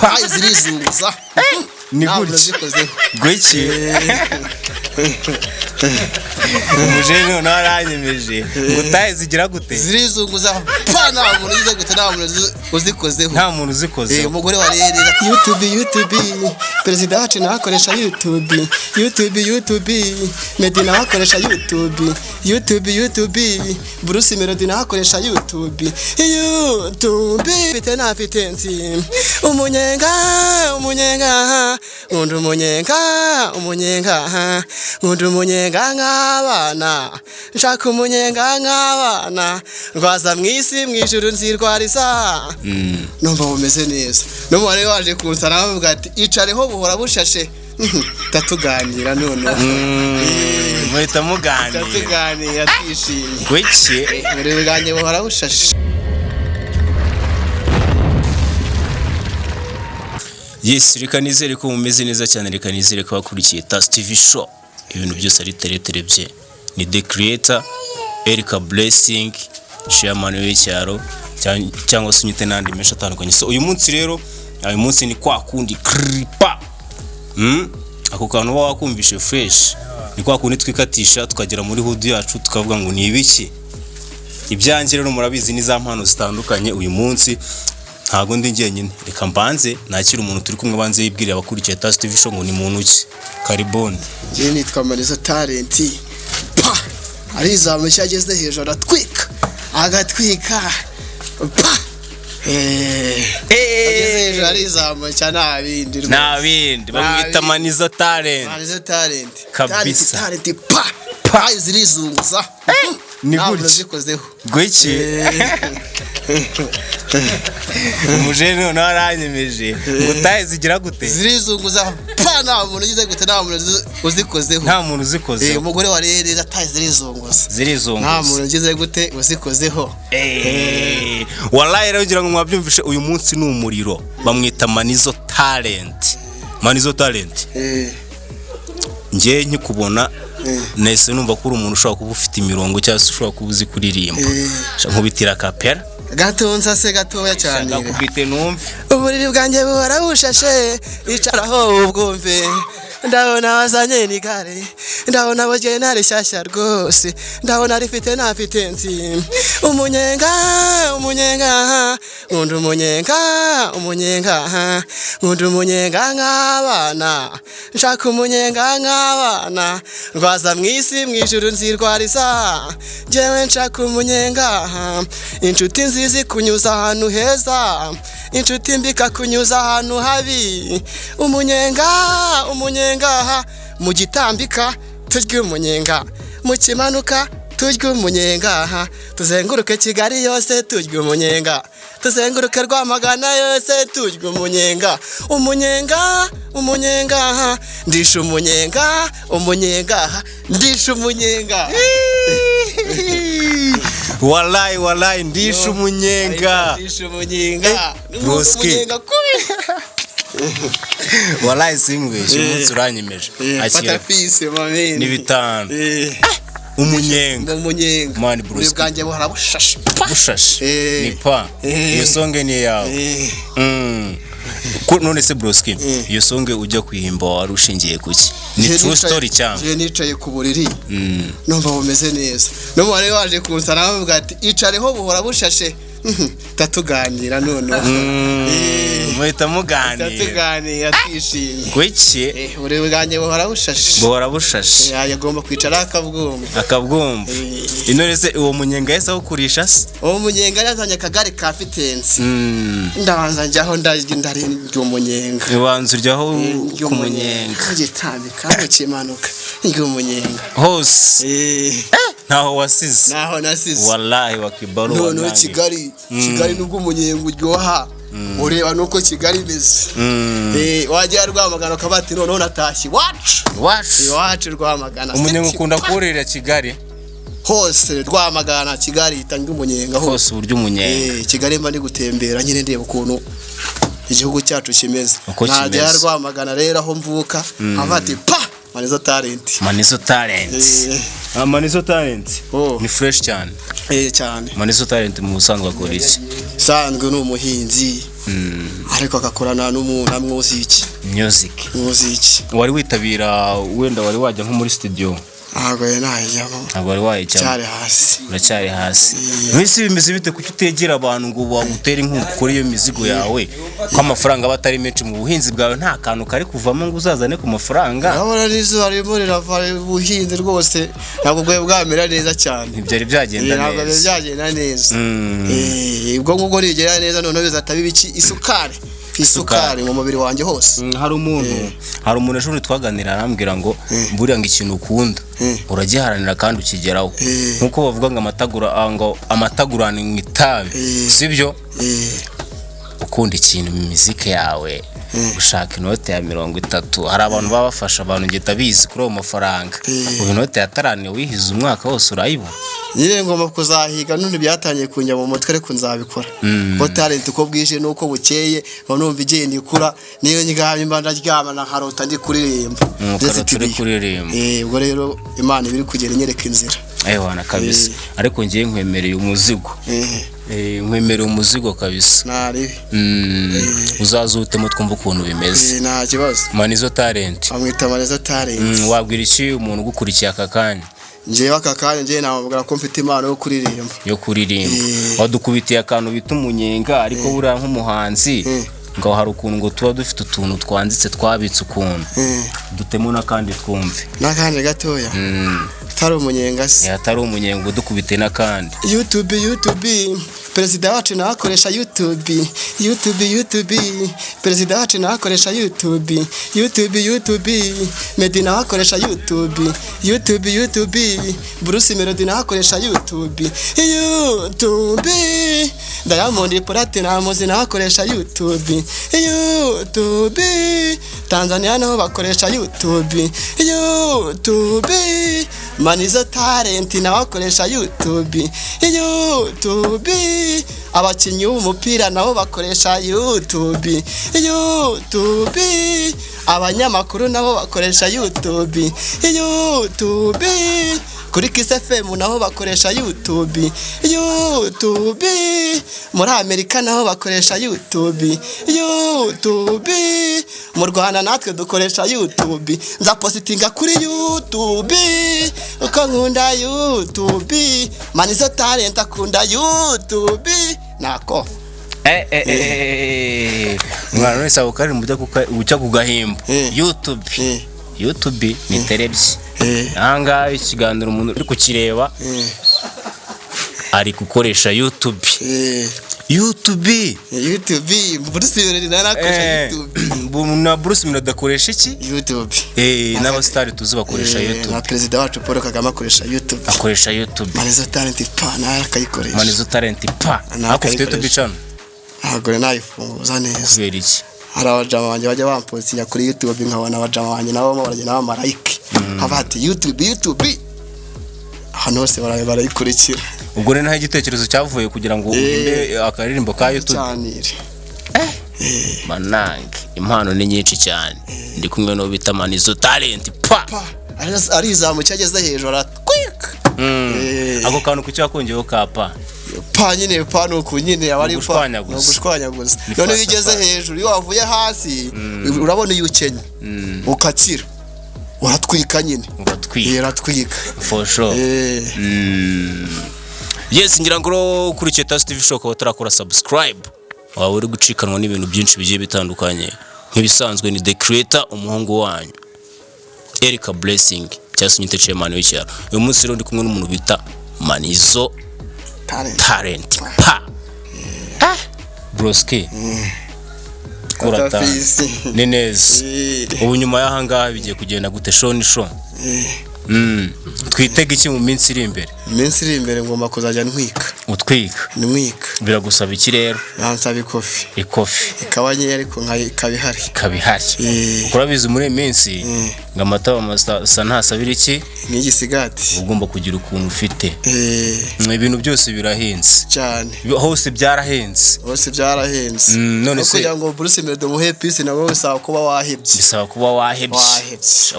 payi zirizunguza ni gutya gwiki umujene naranyemeje gutaye zigira gute zirizunguza pa nta muntu uzize gute nta muntu uzikozeho nta muntu uzikozeho umugore wa rero YouTube perezida wacu nakoresha YouTube Medina nakoresha YouTube Bruce Melody nakoresha YouTube bite na fitensi umunyenga ngundu umunyenga nk'abana nshaka umunyenga nk'abana rwaza mwisi mwijuru nzirwariza numva bumeze neza n'umubare waje kunsana bavuga ati icareho buhora bushashe tatuganira none muhita muganira twishimye gwiki urebe buhora bushashe. Yes, reka nizere ko mumeze neza cyane, reka nizere ko bakurikiye Tas TV show. Ibintu byose ari terebye ni The Creator Erika Blessing chairman w'icyaro cyangwa se unyite nandi menshi atandukanye. So uyu munsi rero ni kwa kundi kripa ako kantu wakumvishe fresh ni kwa kundi twikatisha tukagera muri hood yacu tukavuga ngo ni ibiki ibyanjye rero murabizi ni za mpano zitandukanye. Uyu munsi ntago ndi njyenyine, reka mbanze nakira umuntu turi kumwe banze yibwirira abakurikiye Tas TV show ngo ni muntu ki. Kariboni. Je nitwa Manizo Talent. Pa arizamushya ageze hejuru atwika agatwika pa ageze hejuru arizamushya nabindi bamwita Manizo Talent kabisa. Talent pa zirizunguza ni gutya zikozeho gwiki umujene naranyemeje gutaye zigira gute zirizunguza pa nta muntu uzize gute nta muntu uzikozeho umugore wa rero ataye zirizunguza nta muntu uzize gute uzikozeho wallahi rero ngira ngo mwabyumvishe uyu munsi ni umuriro bamwita Manizo Talent ngiye nkikubona nese numva ko uri umuntu ushobora kuba ufite imirongo cyangwa se ushobora kuba uzi kuririmba nkubitira kapera gatonza se gatoya cyane nakubite numve uburiri bwanjye buhora bushashe icaraho ubwumve ndabona wazanye n'igare ndabona boje nari shyashya rwose ndabona rifite na fitensi umunyenga ngundu umunyenga nk'abana nshaka umunyenga nk'abana rwaza mwisi mwijuru nzirwariza jewe nshaka umunyenga inshuti nzizi kunyuza ahantu heza inshuti mbika kunyuza ahantu habi umunyenga mu gitambika turya umunyenga mu kimanuka turya umunyenga tuzenguruke Kigali yose turya umunyenga tuzenguruke Rwamagana yose turya umunyenga ndisha umunyenga wallahi ndisha umunyenga umunyenga wallahi singwishe umunsi uranyemeje akira fise mamene ni bitanu umunyenga mani Bruce bwanjye buhora bushashe ni pa iyo songe ni yawe ko none se Bruce iyo songe ujya kwihimba warushingiye kuki ni true story cyangwa je nicaye ku buriri numva bumeze neza n'umubare waje kunsana bavuga ati icareho buhora bushashe tatuganira none muhita muganira twishimye gwiki urebe bwanjye buhora bushashe yagomba kwicara akabwumva inone se uwo munyenga yese awukurisha se uwo munyenga yazanye akagare ka fitensi ndabanza njyaho ndarya umunyenga ibanza uryaho ku munyenga gitambika kimanuka umunyenga hose ntaho nasize wallahi wakibaro none Kigali nubwo umunyenga uryoha ureba nuko Kigali bise wajya Rwamagana kabati none natashye wacu Rwamagana umunyenga ukunda kurira Kigali hose Rwamagana Kigali itanga umunyenga hose uburyo umunyenga Kigali mba ni gutembera nyine ndeba ukuntu igihugu cyacu kimeze najya Rwamagana rero aho mvuka avati pa Manizo Talent ni fresh cyane cyane Manizo Talent mu busanzwe akora iki sanzwe n'umuhinzi ariko agakorana n'umuntu amwuziki music wari witabira wenda wari wajya nko muri studio ntabwo najyamo ntabwo wari wayijyamo uracyari hasi mwisi bimeze bite kuki utegera abantu ngo bagutere inkunga kuri iyo mizigo yawe ko amafaranga batari menshi mu buhinzi bwawe nta kantu kari kuvamo ngo uzazane ku mafaranga urabona n'izuba ririmo rirava ubuhinzi rwose ntabwo bwawe bwamera neza cyane ntibyari byagenda neza ntabwo byagenda neza ubwo ngubwo rigera neza noneho bizataba ibiki isukari mu mubiri wanjye hose hari umuntu ejo twaganira arambwira ngo buriya ngo ikintu ukunda uragiharanira kandi ukigeraho nkuko bavuga ngo amatagurana mu itabi sibyo ukunda ikintu mu muziki yawe ushaka inote ya 30 hari abantu baba bafasha abantu ngeta bizi kuri ayo mafaranga ubu inote ya 5 wihize umwaka wose urayibona nyine ngomba kuzahiga none byatangiye kunjya mu mutwe ariko nzabikora ko talent uko bwije nuko bukeye numva igenda ikura niyo nyigamye mba ndaryama na harota ndi kuririmba ndetse turi kuririmba ubwo rero Imana ibiri kugera inyereka inzira wana kabisa ariko ngiye nkwemereye umuzigo nkwemereye umuzigo kabisa nari uzazutemo twumva ukuntu bimeze nta kibazo Manizo Talent amwita Manizo Talent wabwira iki umuntu ugukurikiye aka kanya njewe aka kanya nje namubwira ko mfite impano yo kuririmba wadukubitiye akantu bita umunyenga ariko buriya nk'umuhanzi ngo hari ukuntu ngo tuba dufite utuntu twanditse twabitse ukuntu dutemo n'akandi twumve n'akandi gatoya atari umunyenga se atari umunyenga dukubite n'akandi YouTube Perezida wacu nakoresha YouTube Perezida wacu nakoresha YouTube Medina wakoresha YouTube Bruce Melody nakoresha YouTube Diamond Platnumz nakoresha YouTube Tanzania naho bakoresha YouTube Manizo Talent nakoresha YouTube abakinnyi b'umupira nabo bakoresha YouTube abanyamakuru nabo bakoresha YouTube kuri Kiss FM nabo bakoresha YouTube muri Amerika nabo bakoresha YouTube mu Rwanda natwe dukoresha YouTube nza postinga kuri YouTube uko nkunda YouTube Manizo Talent akunda YouTube nako mwana wese ukari uca kugahimba YouTube ni televiziyo anga ikiganiro umuntu uri kukireba ari gukoresha YouTube Bruce Melody narakoresha YouTube na Bruce Melody akoresha iki YouTube n'abasitari tuzi bakoresha YouTube na Perezida wacu Paul Kagame akoresha YouTube Manizo Talent pa nakayikoresha Manizo Talent pa akufite YouTube channel ntabwo nayifunguza neza kubera iki hari abajama banje bajya bamposinya kuri YouTube nkabona abajama banje nabo baragenda bamarayike abati YouTube hano hose barayikurikira ubwo rero nta igitekerezo cyavuye kugira ngo uhimbe akaririmbo ka YouTube manange impano ni nyinshi cyane ndi kumwe no bita Manizo Talent pa ari izamu cyageze hejuru aratwika ako kantu kucyakongeyeho kapa nyine pano ku nyine abari gushwanyaguza none bigeze hejuru iyo wavuye hasi urabona iyo ukenye ukakira uratwika nyine uratwika for sure yes ngira ngo kuri Cheta TV Show ko batarakora subscribe waba uri gucikanwa n'ibintu byinshi bigiye bitandukanye nk'ibisanzwe ni The Creator umuhungu wanyu Erica Blessing cyasunyite chairman w'icyaro uyu munsi rero ndi kumwe n'umuntu bita Manizo Talent pa broski kurata ni neza ubu nyuma y'ahangaha bigiye kugenda gute show twitega iki mu minsi iri imbere ngomba kuzajya ntwika biragusaba iki rero yansaba ikofi ikabanye ariko kabihari urabizi muri minsi ngamata amasa ntasabira iki n'igisigati ugomba kugira ukuntu ufite ibintu byose birahenze cyane hose byarahenze none se kugira ngo Bruce Melody muhe peace nawe bisaba kuba wahebye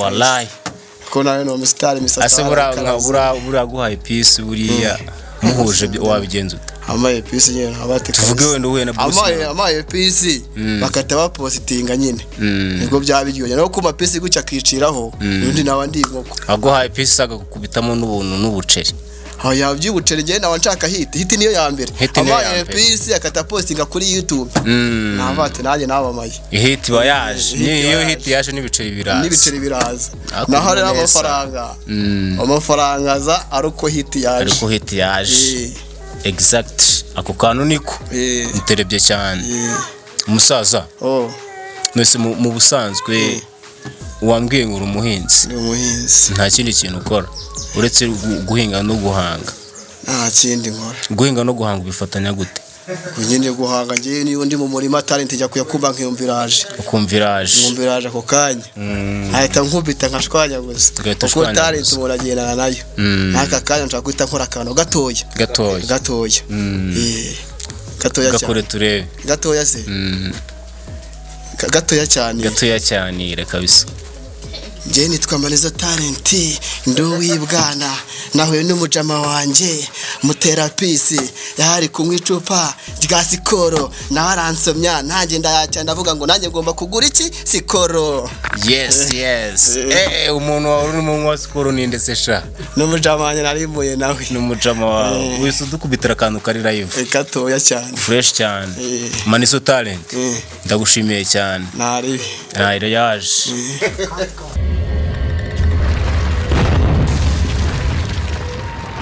wallahi ko nawe no mustari misasa ase bura guhaye peace buriya muhuje wabigenza ute amaye pisi nyine abate tuvuge wenda uhuye na Bruce amaye pisi bakata bapositinga nyine nibwo byabiryoye no kuma pisi gucya akiciraho undi nawe ndi inkoko aguhaye pisi agakubitamo n'ubuntu n'ubuceri yabyibucere ngende nawe nshaka hiti niyo ya mbere amaye pisi akata postinga kuri YouTube navate nanjye nabamaye hiti wayaje niyo hiti yaje n'ibiceri biraza naho rero amafaranga za aruko hiti yaje exact ako kantu niko muterebye cyane umusaza mwese mu busanzwe wambwiye ngo umuhinzi nta kindi kintu ukora uretse guhinga no guhanga nta kindi nkora guhinga no guhanga bifatanya gute nyine guhanga ngiye niyo ndi mu murima talent ijya kuyakuba nkiyumviraje ako kanya ahita nkubita nkashwanya gusa kuko talent muragendana nayo aka kanya nshaka kwita nkora akantu gatoya gakore turebe gatoya se gatoya cyane reka bisa njye nitwa Maneza Talent nduwibwana nahuye n'umujama wanje mutera pisi yari kunywa icupa rya sikoro nawe aransomya nanjye ndayacya ndavuga ngo nanjye ngomba kugura iki sikoro yes umuntu wawe urimo wa sikoro ni ndetse sha n'umujama wanje narimuye nawe n'umujama wawe wese udukubitira akantu kari live gatoya cyane fresh cyane Maneza Talent ndagushimiye cyane nari yaje